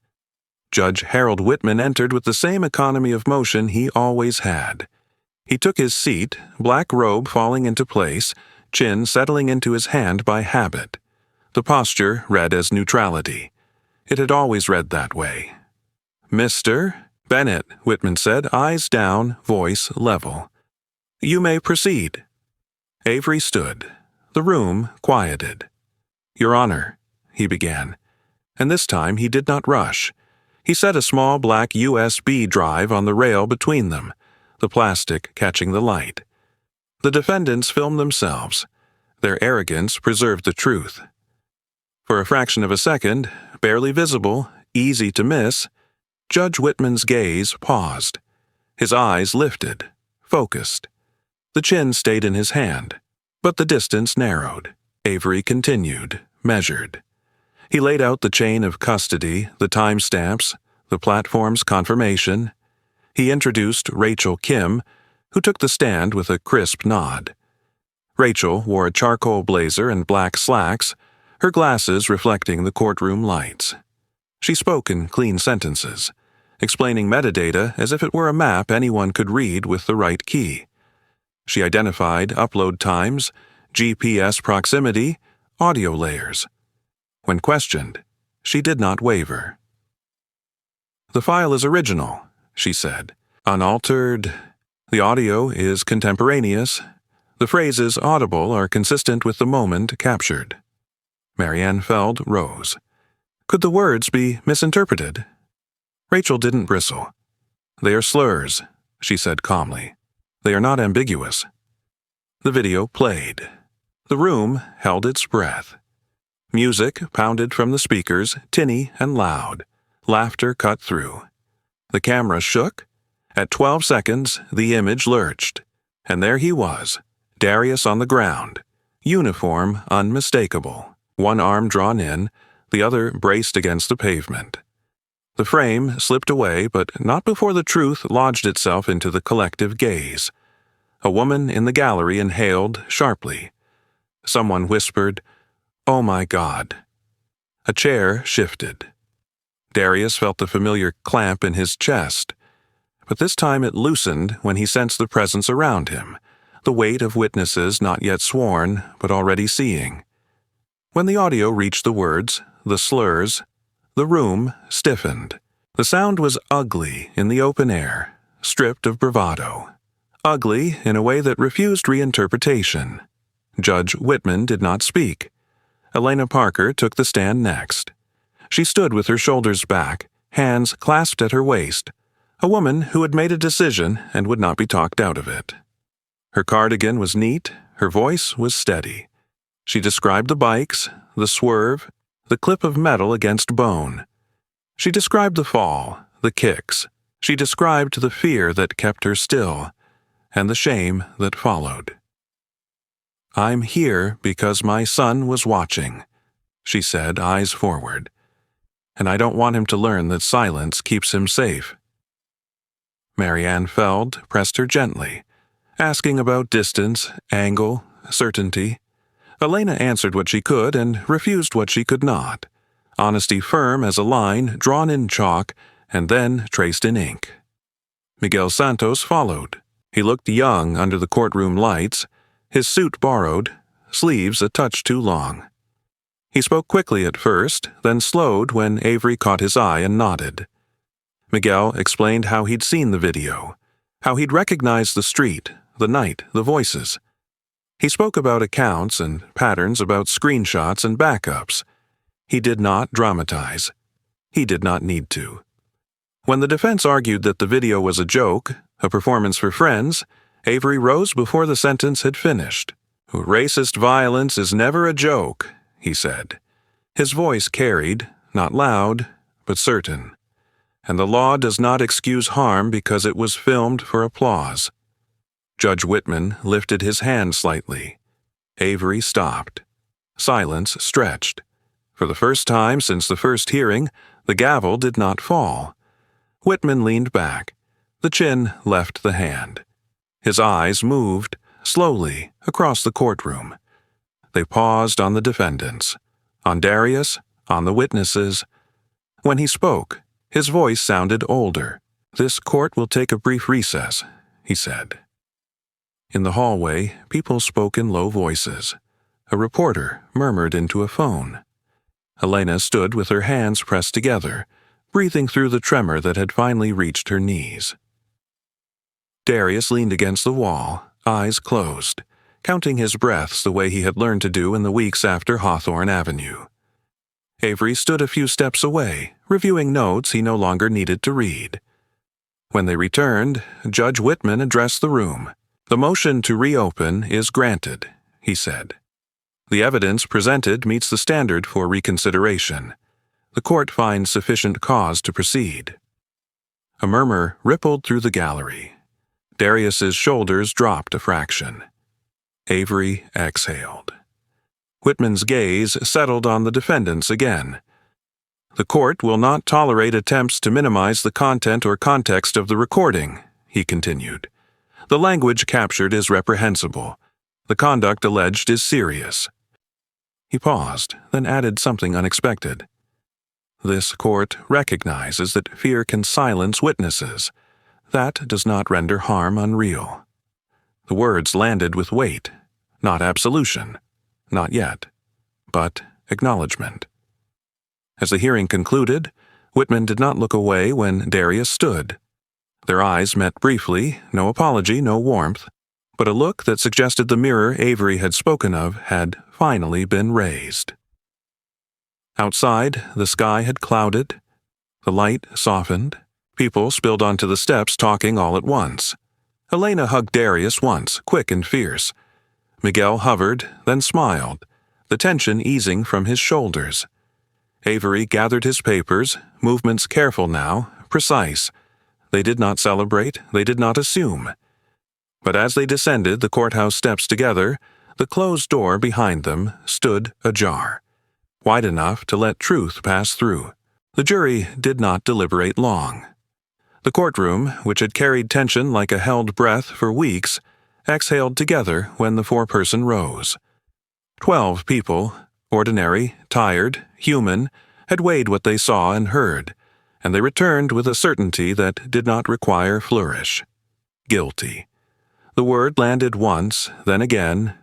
Judge Harold Whitman entered with the same economy of motion he always had. He took his seat, black robe falling into place, chin settling into his hand by habit. The posture read as neutrality. It had always read that way. "Mr. Bennett," Whitman said, eyes down, voice level. "You may proceed." Avery stood. The room quieted. "Your Honor," he began, and this time he did not rush. He set a small black USB drive on the rail between them, the plastic catching the light. The defendants filmed themselves. Their arrogance preserved the truth. For a fraction of a second, barely visible, easy to miss, Judge Whitman's gaze paused. His eyes lifted, focused. The chin stayed in his hand, but the distance narrowed. Avery continued, measured. He laid out the chain of custody, the timestamps, the platform's confirmation. He introduced Rachel Kim, who took the stand with a crisp nod. Rachel wore a charcoal blazer and black slacks, her glasses reflecting the courtroom lights. She spoke in clean sentences, explaining metadata as if it were a map anyone could read with the right key. She identified upload times, GPS proximity, audio layers. When questioned, she did not waver. "The file is original," she said, "unaltered. The audio is contemporaneous. The phrases audible are consistent with the moment captured." Marianne Feld rose. "Could the words be misinterpreted?" Rachel didn't bristle. "They are slurs," she said calmly. "They are not ambiguous." The video played. The room held its breath. Music pounded from the speakers, tinny and loud. Laughter cut through. The camera shook. At 12 seconds, the image lurched. And there he was, Darius on the ground. Uniform unmistakable. One arm drawn in, the other braced against the pavement. The frame slipped away, but not before the truth lodged itself into the collective gaze. A woman in the gallery inhaled sharply. Someone whispered, "Oh my God." A chair shifted. Darius felt the familiar clamp in his chest, but this time it loosened when he sensed the presence around him, the weight of witnesses not yet sworn but already seeing. When the audio reached the words, the slurs, the room stiffened. The sound was ugly in the open air, stripped of bravado. Ugly in a way that refused reinterpretation. Judge Whitman did not speak. Elena Parker took the stand next. She stood with her shoulders back, hands clasped at her waist, a woman who had made a decision and would not be talked out of it. Her cardigan was neat, her voice was steady. She described the bikes, the swerve, the clip of metal against bone. She described the fall, the kicks. She described the fear that kept her still, and the shame that followed. "I'm here because my son was watching," she said, eyes forward. "And I don't want him to learn that silence keeps him safe." Marianne Feld pressed her gently, asking about distance, angle, certainty. Elena answered what she could and refused what she could not, honesty firm as a line drawn in chalk and then traced in ink. Miguel Santos followed. He looked young under the courtroom lights, his suit borrowed, sleeves a touch too long. He spoke quickly at first, then slowed when Avery caught his eye and nodded. Miguel explained how he'd seen the video, how he'd recognized the street, the night, the voices. He spoke about accounts and patterns, about screenshots and backups. He did not dramatize. He did not need to. When the defense argued that the video was a joke, a performance for friends, Avery rose before the sentence had finished. "Racist violence is never a joke," he said. His voice carried, not loud, but certain. And the law does not excuse harm because it was filmed for applause. Judge Whitman lifted his hand slightly. Avery stopped. Silence stretched. For the first time since the first hearing, the gavel did not fall. Whitman leaned back. The chin left the hand. His eyes moved, slowly, across the courtroom. They paused on the defendants, on Darius, on the witnesses. When he spoke, his voice sounded older. "This court will take a brief recess," he said. In the hallway, people spoke in low voices. A reporter murmured into a phone. Elena stood with her hands pressed together, breathing through the tremor that had finally reached her knees. Darius leaned against the wall, eyes closed, counting his breaths the way he had learned to do in the weeks after Hawthorne Avenue. Avery stood a few steps away, reviewing notes he no longer needed to read. When they returned, Judge Whitman addressed the room. "The motion to reopen is granted," he said. "The evidence presented meets the standard for reconsideration. The court finds sufficient cause to proceed." A murmur rippled through the gallery. Darius's shoulders dropped a fraction. Avery exhaled. Whitman's gaze settled on the defendants again. "The court will not tolerate attempts to minimize the content or context of the recording," he continued. "The language captured is reprehensible. The conduct alleged is serious." He paused, then added something unexpected. "This court recognizes that fear can silence witnesses. That does not render harm unreal." The words landed with weight, not absolution, not yet, but acknowledgement. As the hearing concluded, Whitman did not look away when Darius stood. Their eyes met briefly, no apology, no warmth, but a look that suggested the mirror Avery had spoken of had finally been raised. Outside, the sky had clouded. The light softened. People spilled onto the steps talking all at once. Elena hugged Darius once, quick and fierce. Miguel hovered, then smiled, the tension easing from his shoulders. Avery gathered his papers, movements careful now, precise. They did not celebrate, they did not assume. But as they descended the courthouse steps together, the closed door behind them stood ajar, wide enough to let truth pass through. The jury did not deliberate long. The courtroom, which had carried tension like a held breath for weeks, exhaled together when the foreperson rose. 12 people, ordinary, tired, human, had weighed what they saw and heard, and they returned with a certainty that did not require flourish. Guilty. The word landed once, then again,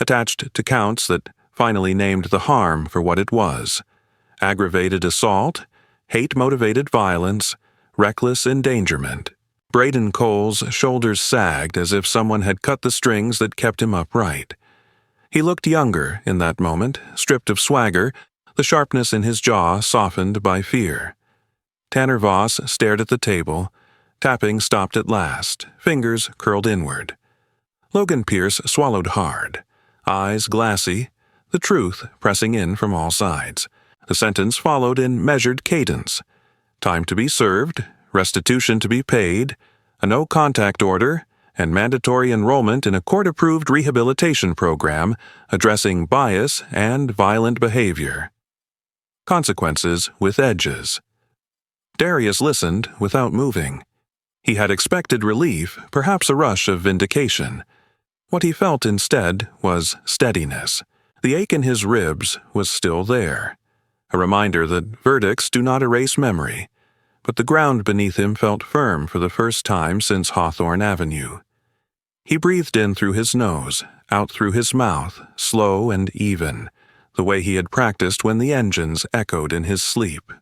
attached to counts that finally named the harm for what it was: aggravated assault, hate-motivated violence, reckless endangerment. Braden Cole's shoulders sagged as if someone had cut the strings that kept him upright. He looked younger in that moment, stripped of swagger, the sharpness in his jaw softened by fear. Tanner Voss stared at the table. Tapping stopped at last, fingers curled inward. Logan Pierce swallowed hard, eyes glassy, the truth pressing in from all sides. The sentence followed in measured cadence. Time to be served, restitution to be paid, a no-contact order, and mandatory enrollment in a court-approved rehabilitation program addressing bias and violent behavior. Consequences with edges. Darius listened without moving. He had expected relief, perhaps a rush of vindication. What he felt instead was steadiness. The ache in his ribs was still there, a reminder that verdicts do not erase memory, but the ground beneath him felt firm for the first time since Hawthorne Avenue. He breathed in through his nose, out through his mouth, slow and even, the way he had practiced when the engines echoed in his sleep.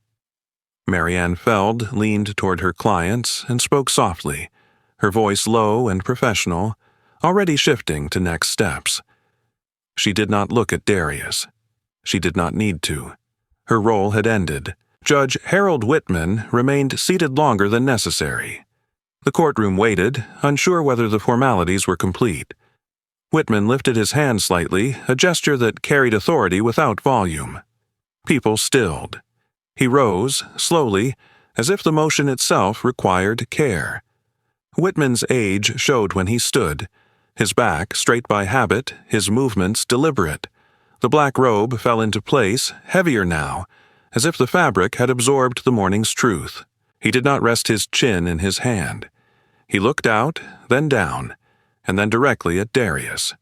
Marianne Feld leaned toward her clients and spoke softly, her voice low and professional, already shifting to next steps. She did not look at Darius. She did not need to. Her role had ended. Judge Harold Whitman remained seated longer than necessary. The courtroom waited, unsure whether the formalities were complete. Whitman lifted his hand slightly, a gesture that carried authority without volume. People stilled. He rose, slowly, as if the motion itself required care. Whitman's age showed when he stood, his back straight by habit, his movements deliberate. The black robe fell into place, heavier now, as if the fabric had absorbed the morning's truth. He did not rest his chin in his hand. He looked out, then down, and then directly at Darius.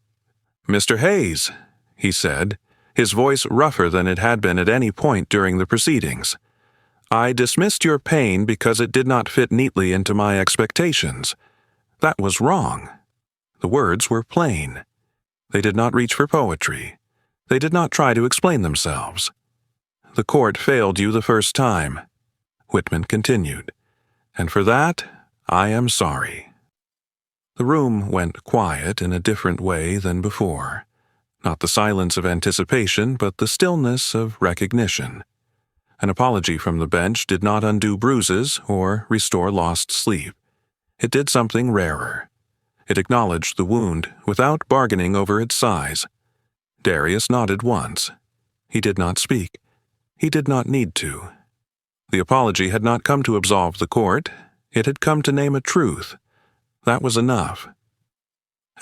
"Mr. Hayes," he said, his voice rougher than it had been at any point during the proceedings. "I dismissed your pain because it did not fit neatly into my expectations. That was wrong." The words were plain. They did not reach for poetry. They did not try to explain themselves. "The court failed you the first time," Whitman continued, "and for that, I am sorry." The room went quiet in a different way than before. Not the silence of anticipation, but the stillness of recognition. An apology from the bench did not undo bruises or restore lost sleep. It did something rarer. It acknowledged the wound without bargaining over its size. Darius nodded once. He did not speak. He did not need to. The apology had not come to absolve the court. It had come to name a truth. That was enough.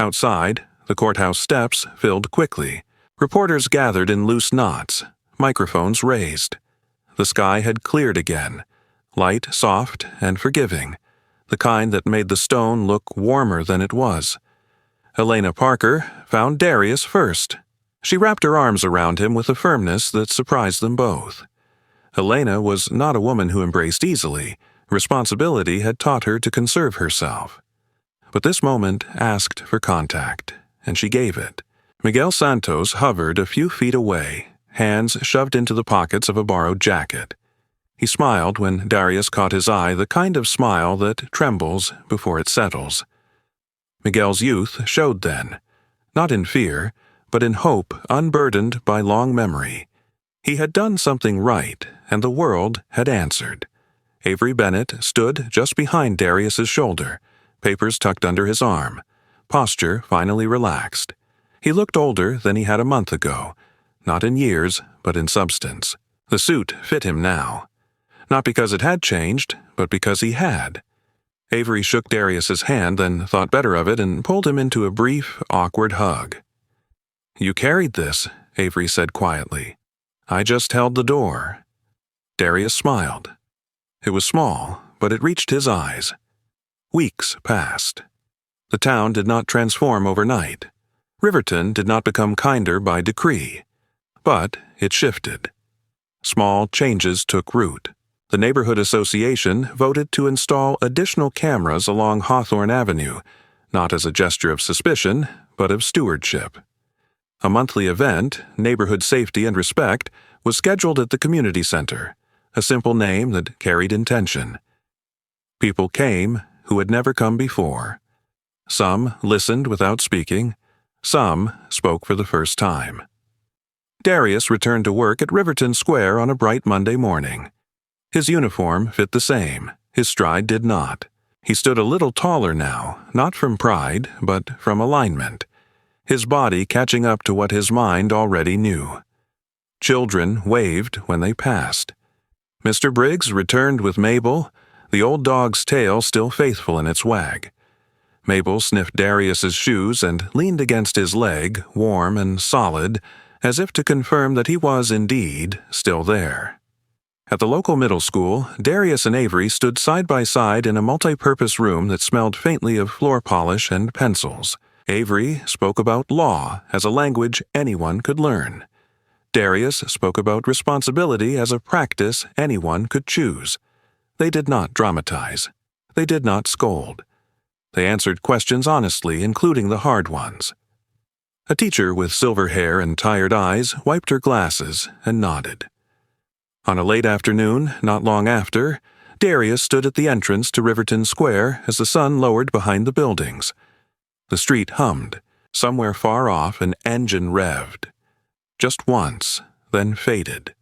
Outside, the courthouse steps filled quickly. Reporters gathered in loose knots, microphones raised. The sky had cleared again, light soft and forgiving, the kind that made the stone look warmer than it was. Elena Parker found Darius first. She wrapped her arms around him with a firmness that surprised them both. Elena was not a woman who embraced easily. Responsibility had taught her to conserve herself. But this moment asked for contact, and she gave it. Miguel Santos hovered a few feet away, hands shoved into the pockets of a borrowed jacket. He smiled when Darius caught his eye, the kind of smile that trembles before it settles. Miguel's youth showed then, not in fear, but in hope unburdened by long memory. He had done something right, and the world had answered. Avery Bennett stood just behind Darius's shoulder, papers tucked under his arm, posture finally relaxed. He looked older than he had a month ago, not in years, but in substance. The suit fit him now. Not because it had changed, but because he had. Avery shook Darius's hand, then thought better of it and pulled him into a brief, awkward hug. "You carried this," Avery said quietly. "I just held the door." Darius smiled. It was small, but it reached his eyes. Weeks passed. The town did not transform overnight. Riverton did not become kinder by decree. But it shifted. Small changes took root. The neighborhood association voted to install additional cameras along Hawthorne Avenue, not as a gesture of suspicion, but of stewardship. A monthly event, Neighborhood Safety and Respect, was scheduled at the community center, a simple name that carried intention. People came who had never come before. Some listened without speaking, Some spoke for the first time. Darius returned to work at Riverton Square on a bright Monday morning. His uniform fit the same. His stride did not. He stood a little taller now, not from pride, but from alignment, his body catching up to what his mind already knew. Children waved when they passed. Mr. Briggs returned with Mabel, the old dog's tail still faithful in its wag. Mabel sniffed Darius's shoes and leaned against his leg, warm and solid, as if to confirm that he was indeed still there. At the local middle school, Darius and Avery stood side by side in a multi-purpose room that smelled faintly of floor polish and pencils. Avery spoke about law as a language anyone could learn. Darius spoke about responsibility as a practice anyone could choose. They did not dramatize. They did not scold. They answered questions honestly, including the hard ones. A teacher with silver hair and tired eyes wiped her glasses and nodded. On a late afternoon, not long after, Darius stood at the entrance to Riverton Square as the sun lowered behind the buildings. The street hummed. Somewhere far off, an engine revved. Just once, then faded.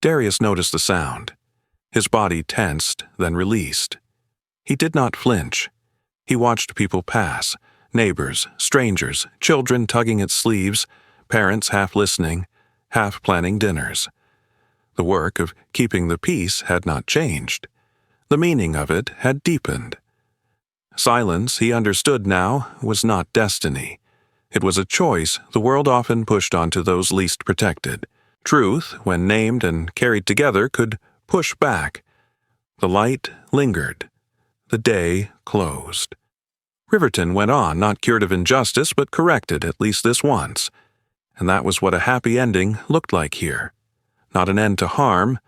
Darius noticed the sound. His body tensed, then released. He did not flinch. He watched people pass, neighbors, strangers, children tugging at sleeves, parents half listening, half planning dinners. The work of keeping the peace had not changed. The meaning of it had deepened. Silence, he understood now, was not destiny. It was a choice the world often pushed onto those least protected. Truth, when named and carried together, could push back. The light lingered. The day closed. Riverton went on, not cured of injustice, but corrected at least this once. And that was what a happy ending looked like here. Not an end to harm,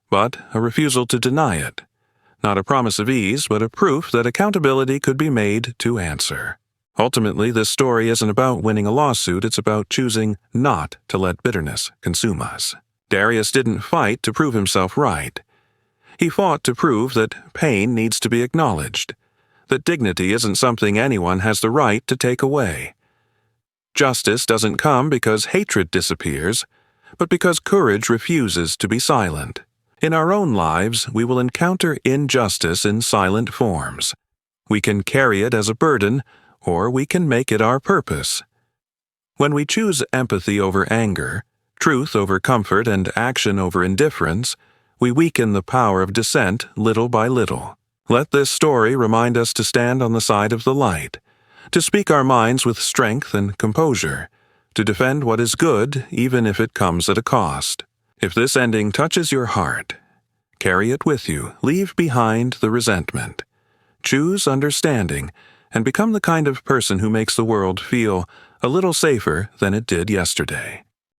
but a refusal to deny it. Not a promise of ease, but a proof that accountability could be made to answer. Ultimately, this story isn't about winning a lawsuit, it's about choosing not to let bitterness consume us. Darius didn't fight to prove himself right. He fought to prove that pain needs to be acknowledged, that dignity isn't something anyone has the right to take away. Justice doesn't come because hatred disappears, but because courage refuses to be silent. In our own lives, we will encounter injustice in silent forms. We can carry it as a burden, or we can make it our purpose. When we choose empathy over anger, truth over comfort, and action over indifference, we weaken the power of dissent little by little. Let this story remind us to stand on the side of the light, to speak our minds with strength and composure, to defend what is good even if it comes at a cost. If this ending touches your heart, carry it with you, leave behind the resentment. Choose understanding, and become the kind of person who makes the world feel a little safer than it did yesterday.